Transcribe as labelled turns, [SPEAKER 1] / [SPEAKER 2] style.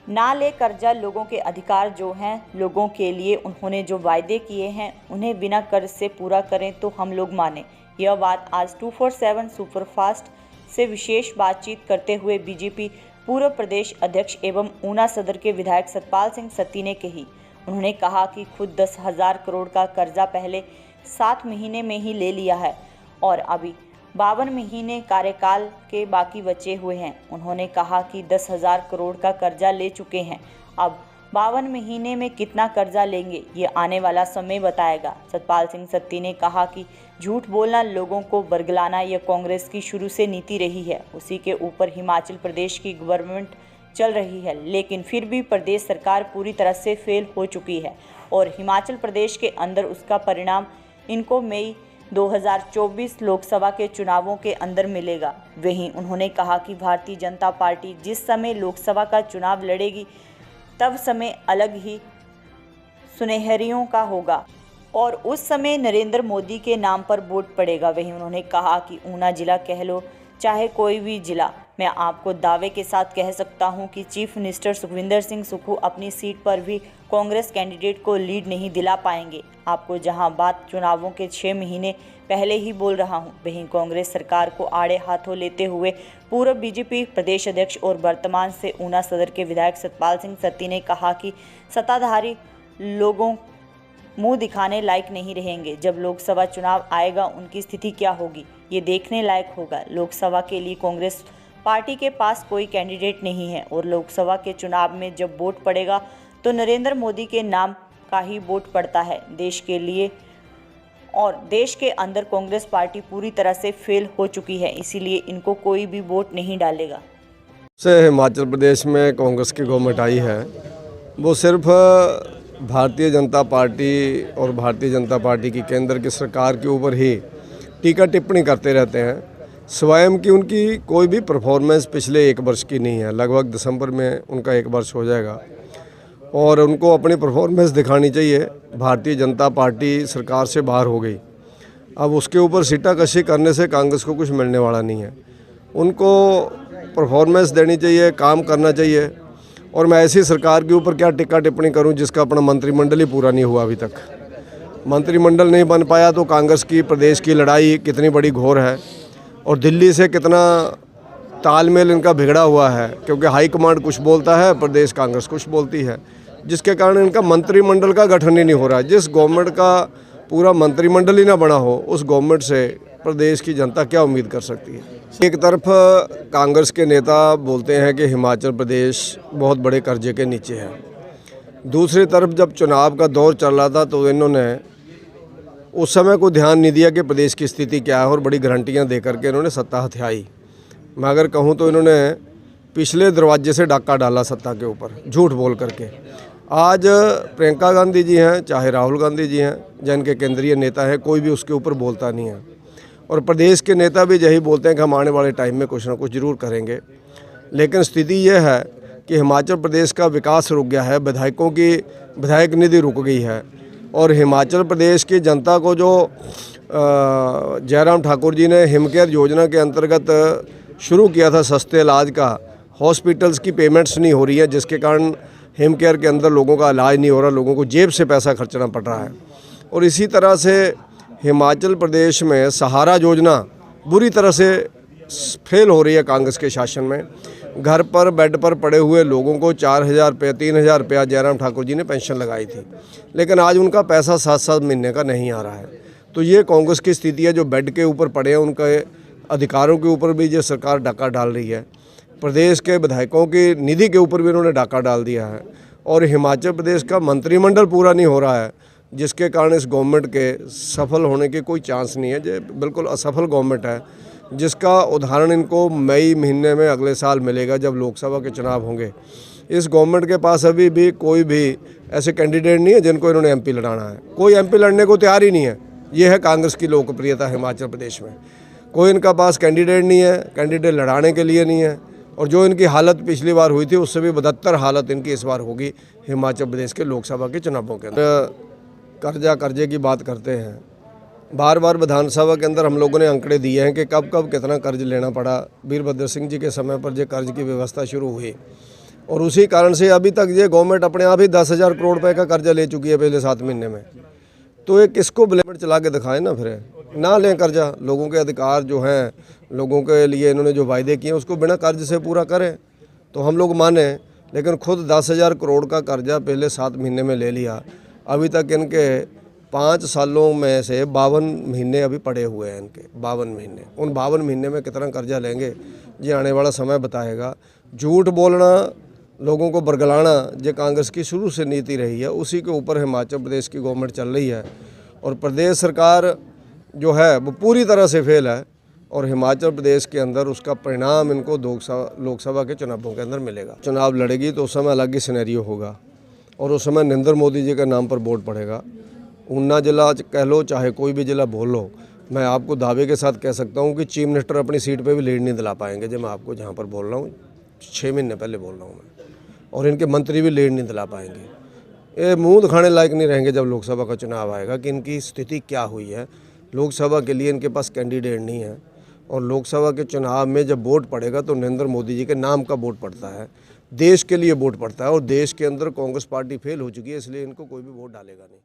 [SPEAKER 1] ना ले कर्जा। लोगों के अधिकार जो हैं, लोगों के लिए उन्होंने जो वायदे किए हैं उन्हें बिना कर्ज से पूरा करें तो हम लोग माने। यह बात आज 247 सुपरफास्ट से विशेष बातचीत करते हुए बीजेपी पूर्व प्रदेश अध्यक्ष एवं ऊना सदर के विधायक सतपाल सिंह सत्ती ने कही। उन्होंने कहा कि खुद 10,000 करोड़ का कर्जा पहले 7 महीने में ही ले लिया है और अभी 52 महीने कार्यकाल के बाकी बचे हुए हैं। उन्होंने कहा कि 10,000 करोड़ का कर्जा ले चुके हैं, अब 52 महीने में कितना कर्जा लेंगे ये आने वाला समय बताएगा। सतपाल सिंह सत्ती ने कहा कि झूठ बोलना, लोगों को बरगलाना यह कांग्रेस की शुरू से नीति रही है। उसी के ऊपर हिमाचल प्रदेश की गवर्नमेंट चल रही है, लेकिन फिर भी प्रदेश सरकार पूरी तरह से फेल हो चुकी है और हिमाचल प्रदेश के अंदर उसका परिणाम इनको मई 2024 लोकसभा के चुनावों के अंदर मिलेगा। वहीं उन्होंने कहा कि भारतीय जनता पार्टी जिस समय लोकसभा का चुनाव लड़ेगी तब समय अलग ही सुनहरियों का होगा और उस समय नरेंद्र मोदी के नाम पर वोट पड़ेगा। वहीं उन्होंने कहा कि ऊना जिला कह लो चाहे कोई भी जिला, मैं आपको दावे के साथ कह सकता हूं कि चीफ मिनिस्टर सुखविंदर सिंह सुक्खू अपनी सीट पर भी कांग्रेस कैंडिडेट को लीड नहीं दिला पाएंगे। आपको जहां बात चुनावों के 6 महीने पहले ही बोल रहा हूं, वहीं कांग्रेस सरकार को आड़े हाथों लेते हुए पूर्व बीजेपी प्रदेश अध्यक्ष और वर्तमान से ऊना सदर के विधायक सतपाल सिंह सत्ती ने कहा कि सत्ताधारी लोगों मुंह दिखाने लायक नहीं रहेंगे। जब लोकसभा चुनाव आएगा उनकी स्थिति क्या होगी ये देखने लायक होगा। लोकसभा के लिए कांग्रेस पार्टी के पास कोई कैंडिडेट नहीं है और लोकसभा के चुनाव में जब वोट पड़ेगा तो नरेंद्र मोदी के नाम का ही वोट पड़ता है देश के लिए, और देश के अंदर कांग्रेस पार्टी पूरी तरह से फेल हो चुकी है, इसीलिए इनको कोई भी वोट नहीं डालेगा।
[SPEAKER 2] से हिमाचल प्रदेश में कांग्रेस की गवर्नमेंट आई है, वो सिर्फ भारतीय जनता पार्टी और भारतीय जनता पार्टी की केंद्र की सरकार के ऊपर ही टीका टिप्पणी करते रहते हैं। स्वयं की उनकी कोई भी परफॉर्मेंस पिछले 1 वर्ष की नहीं है। लगभग दिसंबर में उनका 1 वर्ष हो जाएगा और उनको अपनी परफॉर्मेंस दिखानी चाहिए। भारतीय जनता पार्टी सरकार से बाहर हो गई, अब उसके ऊपर सीटाकशी करने से कांग्रेस को कुछ मिलने वाला नहीं है। उनको परफॉर्मेंस देनी चाहिए, काम करना चाहिए। और मैं ऐसी सरकार के ऊपर क्या टिक्का टिप्पणी करूं जिसका अपना मंत्रिमंडल ही पूरा नहीं हुआ। अभी तक मंत्रिमंडल नहीं बन पाया तो कांग्रेस की प्रदेश की लड़ाई कितनी बड़ी घोर है और दिल्ली से कितना तालमेल इनका बिगड़ा हुआ है, क्योंकि हाई कमांड कुछ बोलता है, प्रदेश कांग्रेस कुछ बोलती है, जिसके कारण इनका मंत्रिमंडल का गठन ही नहीं हो रहा है। जिस गवर्नमेंट का पूरा मंत्रिमंडल ही ना बना हो, उस गवर्नमेंट से प्रदेश की जनता क्या उम्मीद कर सकती है। एक तरफ कांग्रेस के नेता बोलते हैं कि हिमाचल प्रदेश बहुत बड़े कर्जे के नीचे है, दूसरी तरफ जब चुनाव का दौर चल रहा था तो इन्होंने उस समय को ध्यान नहीं दिया कि प्रदेश की स्थिति क्या है और बड़ी गारंटियां दे करके इन्होंने सत्ता हथियाई। मैं अगर कहूं तो इन्होंने पिछले दरवाजे से डाका डाला सत्ता के ऊपर, झूठ बोल करके। आज प्रियंका गांधी जी हैं, चाहे राहुल गांधी जी हैं, जिनके केंद्रीय नेता हैं, कोई भी उसके ऊपर बोलता नहीं है और प्रदेश के नेता भी यही बोलते हैं कि हम आने वाले टाइम में कुछ ना कुछ ज़रूर करेंगे। लेकिन स्थिति यह है कि हिमाचल प्रदेश का विकास रुक गया है, विधायकों की विधायक निधि रुक गई है और हिमाचल प्रदेश की जनता को जो जयराम ठाकुर जी ने हिमकेयर योजना के अंतर्गत शुरू किया था सस्ते इलाज का, हॉस्पिटल्स की पेमेंट्स नहीं हो रही है, जिसके कारण हिमकेयर के अंदर लोगों का इलाज नहीं हो रहा, लोगों को जेब से पैसा खर्चना पड़ रहा है। और इसी तरह से हिमाचल प्रदेश में सहारा योजना बुरी तरह से फेल हो रही है कांग्रेस के शासन में। घर पर बेड पर पड़े हुए लोगों को 4,000 रुपये 3,000 रुपया जयराम ठाकुर जी ने पेंशन लगाई थी, लेकिन आज उनका पैसा 7-7 महीने का नहीं आ रहा है। तो ये कांग्रेस की स्थिति है। जो बेड के ऊपर पड़े हैं उनके अधिकारों के ऊपर भी ये सरकार डाका डाल रही है, प्रदेश के विधायकों की निधि के ऊपर भी उन्होंने डाका डाल दिया है और हिमाचल प्रदेश का मंत्रिमंडल पूरा नहीं हो रहा है, जिसके कारण इस गवर्नमेंट के सफल होने के कोई चांस नहीं है। जो बिल्कुल असफल गवर्नमेंट है, जिसका उदाहरण इनको मई महीने में अगले साल मिलेगा जब लोकसभा के चुनाव होंगे। इस गवर्नमेंट के पास अभी भी कोई भी ऐसे कैंडिडेट नहीं है जिनको इन्होंने एमपी लड़ाना है। कोई एमपी लड़ने को तैयार ही नहीं है। ये है कांग्रेस की लोकप्रियता हिमाचल प्रदेश में। कोई इनका पास कैंडिडेट नहीं है, कैंडिडेट लड़ाने के लिए नहीं है। और जो इनकी हालत पिछली बार हुई थी उससे भी बदतर हालत इनकी इस बार होगी हिमाचल प्रदेश के लोकसभा के चुनावों के अंदर। कर्जे की बात करते हैं, बार बार विधानसभा के अंदर हम लोगों ने आंकड़े दिए हैं कि कब कब कितना कर्ज लेना पड़ा। वीरभद्र सिंह जी के समय पर जो कर्ज की व्यवस्था शुरू हुई, और उसी कारण से अभी तक ये गवर्नमेंट अपने आप ही 10,000 करोड़ रुपए का कर्जा ले चुकी है पहले 7 महीने में। तो ये किसको ब्लेम चला के दिखाए ना, फिर ना लें कर्जा। लोगों के अधिकार जो हैं, लोगों के लिए इन्होंने जो वायदे किए उसको बिना कर्ज से पूरा करें तो हम लोग माने, लेकिन खुद 10,000 करोड़ का कर्जा पहले 7 महीने में ले लिया। अभी तक इनके 5 सालों में से 52 महीने अभी पड़े हुए हैं इनके, 52 महीने। उन 52 महीने में कितना कर्जा लेंगे ये आने वाला समय बताएगा। झूठ बोलना, लोगों को बरगलाना, ये कांग्रेस की शुरू से नीति रही है। उसी के ऊपर हिमाचल प्रदेश की गवर्नमेंट चल रही है और प्रदेश सरकार जो है वो पूरी तरह से फेल है और हिमाचल प्रदेश के अंदर उसका परिणाम इनको लोकसभा के चुनावों के अंदर मिलेगा। चुनाव लड़ेगी तो उस समय अलग ही सिनेरियो होगा और उस समय नरेंद्र मोदी जी के नाम पर वोट पड़ेगा। ऊना जिला कह लो चाहे कोई भी जिला बोल लो, मैं आपको दावे के साथ कह सकता हूँ कि चीफ मिनिस्टर अपनी सीट पे भी लीड नहीं दिला पाएंगे। जो मैं आपको जहाँ पर बोल रहा हूँ 6 महीने पहले बोल रहा हूँ मैं, और इनके मंत्री भी लीड नहीं दिला पाएंगे। ये मुँह दिखाने लायक नहीं रहेंगे जब लोकसभा का चुनाव आएगा कि इनकी स्थिति क्या हुई है। लोकसभा के लिए इनके पास कैंडिडेट नहीं है और लोकसभा के चुनाव में जब वोट पड़ेगा तो नरेंद्र मोदी जी के नाम का वोट पड़ता है, देश के लिए वोट पड़ता है और देश के अंदर कांग्रेस पार्टी फेल हो चुकी है, इसलिए इनको कोई भी वोट डालेगा नहीं।